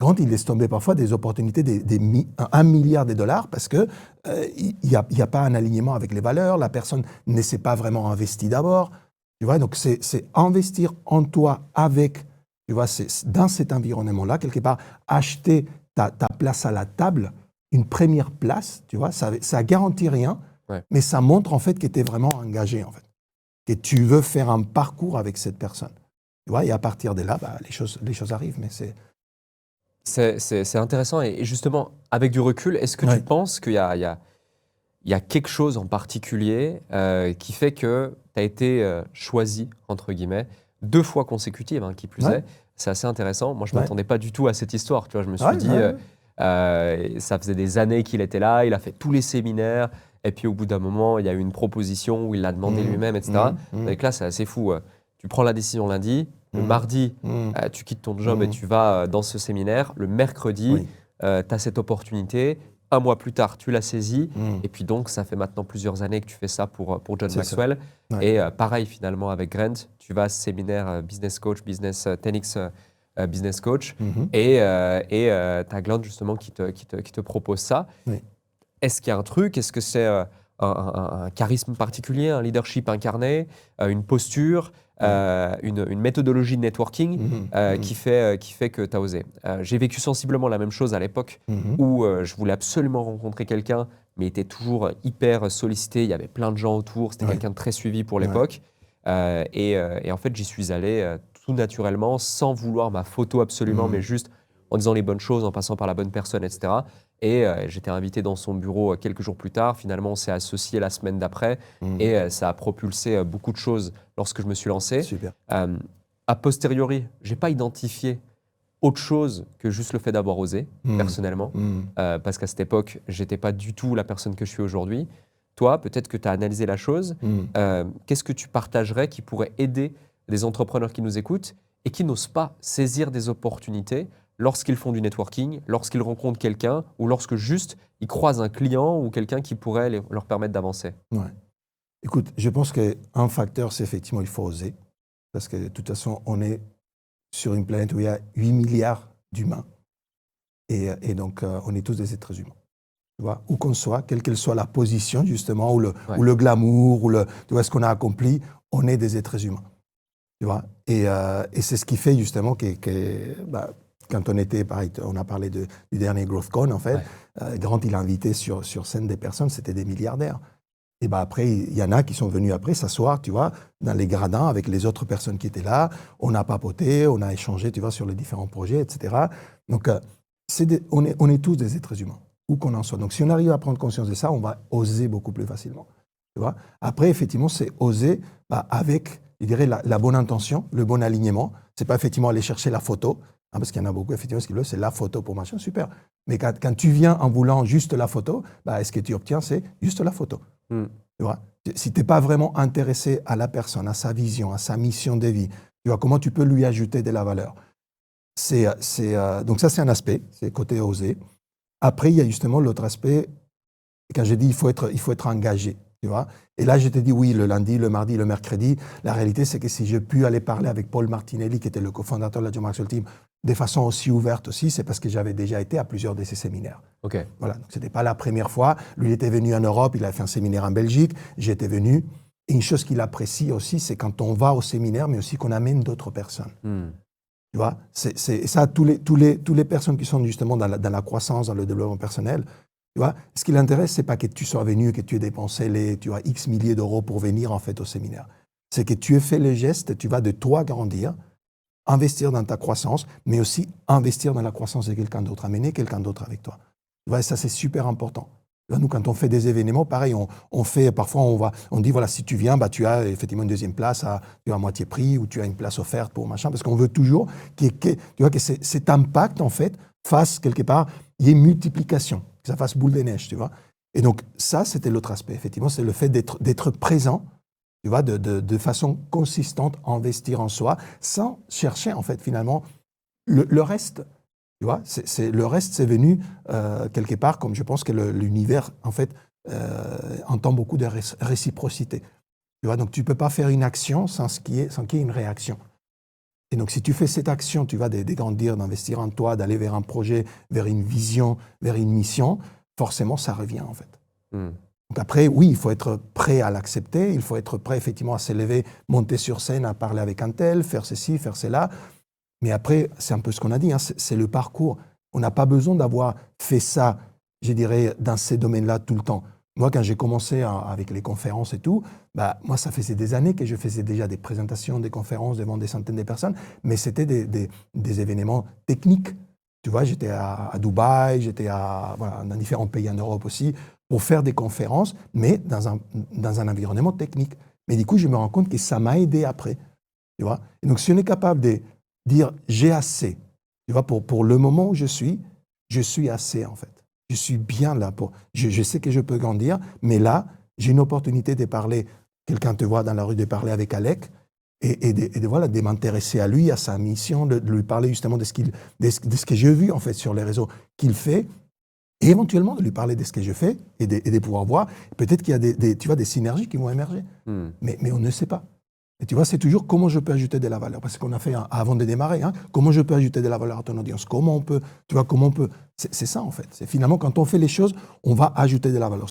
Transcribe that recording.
Grant, il laisse tomber parfois des opportunités, 1 milliard de dollars parce que il n'y a pas un alignement avec les valeurs, la personne ne s'est pas vraiment investie d'abord. Tu vois, donc c'est investir en toi avec, tu vois, c'est dans cet environnement-là, quelque part, acheter ta place à la table, une première place, tu vois, ça garantit rien, Ouais. mais ça montre en fait que tu es vraiment engagé, en fait, que tu veux faire un parcours avec cette personne. Tu vois, et à partir de là, les choses arrivent, mais c'est... C'est intéressant et justement, avec du recul, est-ce que tu Ouais. penses qu'il y a quelque chose en particulier qui fait que tu as été choisi, entre guillemets, 2 fois consécutives, hein, qui plus Ouais. est. C'est assez intéressant. Moi, je ne Ouais. m'attendais pas du tout à cette histoire. Tu vois, je me suis Ouais, dit, ouais. ça faisait des années qu'il était là, il a fait tous les séminaires, et puis au bout d'un moment, il y a eu une proposition où il l'a demandé lui-même, etc. Donc là, c'est assez fou. Tu prends la décision lundi, le mardi, tu quittes ton job et tu vas dans ce séminaire. Le mercredi, Oui. tu as cette opportunité. 1 mois plus tard, tu l'as saisie. Mm. Et puis donc, ça fait maintenant plusieurs années que tu fais ça pour John C'est ça. Maxwell. Ouais. Et pareil, finalement, avec Grant, tu vas à ce séminaire business coach, business 10X business coach. Mhm. Et tu as Grant, justement, qui te propose ça. Oui. Est-ce qu'il y a un truc? Est-ce que c'est un charisme particulier, un leadership incarné, une posture, une méthodologie de networking Mhm. qui fait que tu as osé? J'ai vécu sensiblement la même chose à l'époque Mhm. où je voulais absolument rencontrer quelqu'un, mais était toujours hyper sollicité. Il y avait plein de gens autour. C'était Ouais. quelqu'un de très suivi pour Ouais. l'époque. Et en fait, j'y suis allé tout naturellement, sans vouloir ma photo absolument, mais juste en disant les bonnes choses, en passant par la bonne personne, etc. Et j'étais invité dans son bureau quelques jours plus tard. Finalement, on s'est associé la semaine d'après et ça a propulsé beaucoup de choses lorsque je me suis lancé. Super. A posteriori, je n'ai pas identifié autre chose que juste le fait d'avoir osé, personnellement, parce qu'à cette époque, je n'étais pas du tout la personne que je suis aujourd'hui. Toi, peut-être que tu as analysé la chose. Qu'est-ce que tu partagerais qui pourrait aider des entrepreneurs qui nous écoutent et qui n'osent pas saisir des opportunités lorsqu'ils font du networking, lorsqu'ils rencontrent quelqu'un ou lorsque juste ils croisent un client ou quelqu'un qui pourrait leur permettre d'avancer? Ouais. Écoute, je pense qu'un facteur, c'est effectivement, il faut oser. Parce que de toute façon, on est sur une planète où il y a 8 milliards d'humains. Et donc, on est tous des êtres humains. Tu vois, où qu'on soit, quelle qu'elle soit la position, justement, ou le glamour, tu vois, ce qu'on a accompli, on est des êtres humains. Tu vois, et c'est ce qui fait justement quand on était, pareil, on a parlé du dernier GrowthCon, en fait, Grant, il a invité sur scène des personnes, c'était des milliardaires. Et après, il y en a qui sont venus après s'asseoir, tu vois, dans les gradins avec les autres personnes qui étaient là. On a papoté, on a échangé, tu vois, sur les différents projets, etc. Donc, on est tous des êtres humains, où qu'on en soit. Donc, si on arrive à prendre conscience de ça, on va oser beaucoup plus facilement. Tu vois. Après, effectivement, c'est oser avec, je dirais, la bonne intention, le bon alignement. C'est pas effectivement aller chercher la photo, parce qu'il y en a beaucoup, effectivement, ce qu'ils veulent, c'est la photo pour machin, super. Mais quand tu viens en voulant juste la photo, ce que tu obtiens, c'est juste la photo. Tu vois, si tu n'es pas vraiment intéressé à la personne, à sa vision, à sa mission de vie, tu vois, comment tu peux lui ajouter de la valeur. Donc ça, c'est un aspect, c'est côté osé. Après, il y a justement l'autre aspect, quand j'ai dit il faut être engagé. Tu vois. Et là, je t'ai dit oui, le lundi, le mardi, le mercredi. La réalité, c'est que si j'ai pu aller parler avec Paul Martinelli, qui était le cofondateur de la John Maxwell Team, de façon aussi ouverte aussi, c'est parce que j'avais déjà été à plusieurs de ces séminaires. Okay. Voilà, donc ce n'était pas la première fois. Lui, il était venu en Europe, il a fait un séminaire en Belgique, j'étais venu. Et une chose qu'il apprécie aussi, c'est quand on va au séminaire, mais aussi qu'on amène d'autres personnes. Tu vois, c'est ça, tous les personnes qui sont justement dans la croissance, dans le développement personnel, tu vois, ce qui l'intéresse, c'est pas que tu sois venu, que tu aies dépensé X milliers d'euros pour venir en fait au séminaire. C'est que tu aies fait le geste, tu vas de toi grandir, investir dans ta croissance, mais aussi investir dans la croissance de quelqu'un d'autre, amener quelqu'un d'autre avec toi. Tu vois, ça c'est super important. Là, nous, quand on fait des événements, pareil, parfois on dit voilà, si tu viens, tu as effectivement une deuxième place à moitié prix ou tu as une place offerte pour machin, parce qu'on veut toujours tu vois, que cet impact en fait fasse quelque part, il y ait une multiplication, que ça fasse boule de neige, tu vois. Et donc ça, c'était l'autre aspect, effectivement, c'est le fait d'être présent, tu vois, de façon consistante, investir en soi, sans chercher en fait finalement le reste. Tu vois, le reste, c'est venu quelque part, comme je pense que l'univers, en fait, entend beaucoup de réciprocité. Tu vois, donc tu ne peux pas faire une action sans qu'il y ait une réaction. Et donc, si tu fais cette action, tu vas de grandir, d'investir en toi, d'aller vers un projet, vers une vision, vers une mission, forcément, ça revient en fait. Donc après, oui, il faut être prêt à l'accepter, il faut être prêt effectivement à s'élever, monter sur scène, à parler avec un tel, faire ceci, faire cela. Mais après, c'est un peu ce qu'on a dit, hein, c'est le parcours. On n'a pas besoin d'avoir fait ça, je dirais, dans ces domaines-là tout le temps. Moi, quand j'ai commencé avec les conférences et tout, moi, ça faisait des années que je faisais déjà des présentations, des conférences devant des centaines de personnes, mais c'était des événements techniques. Tu vois, j'étais à Dubaï, j'étais dans différents pays en Europe aussi, pour faire des conférences, mais dans un environnement technique. Mais du coup, je me rends compte que ça m'a aidé après. Tu vois. Et donc, si on est capable de dire « j'ai assez », tu vois, pour le moment où je suis assez en fait. Je suis bien là. Je sais que je peux grandir, mais là, j'ai une opportunité de parler. Quelqu'un te voit dans la rue, de parler avec Alec et de m'intéresser à lui, à sa mission, de lui parler justement de ce que j'ai vu en fait sur les réseaux qu'il fait. Et éventuellement de lui parler de ce que je fais et de pouvoir voir. Peut-être qu'il y a des synergies qui vont émerger. Mais on ne sait pas. Et tu vois, c'est toujours comment je peux ajouter de la valeur. Parce qu'on a fait avant de démarrer, hein, comment je peux ajouter de la valeur à ton audience. Comment on peut. C'est ça en fait. C'est finalement quand on fait les choses, on va ajouter de la valeur.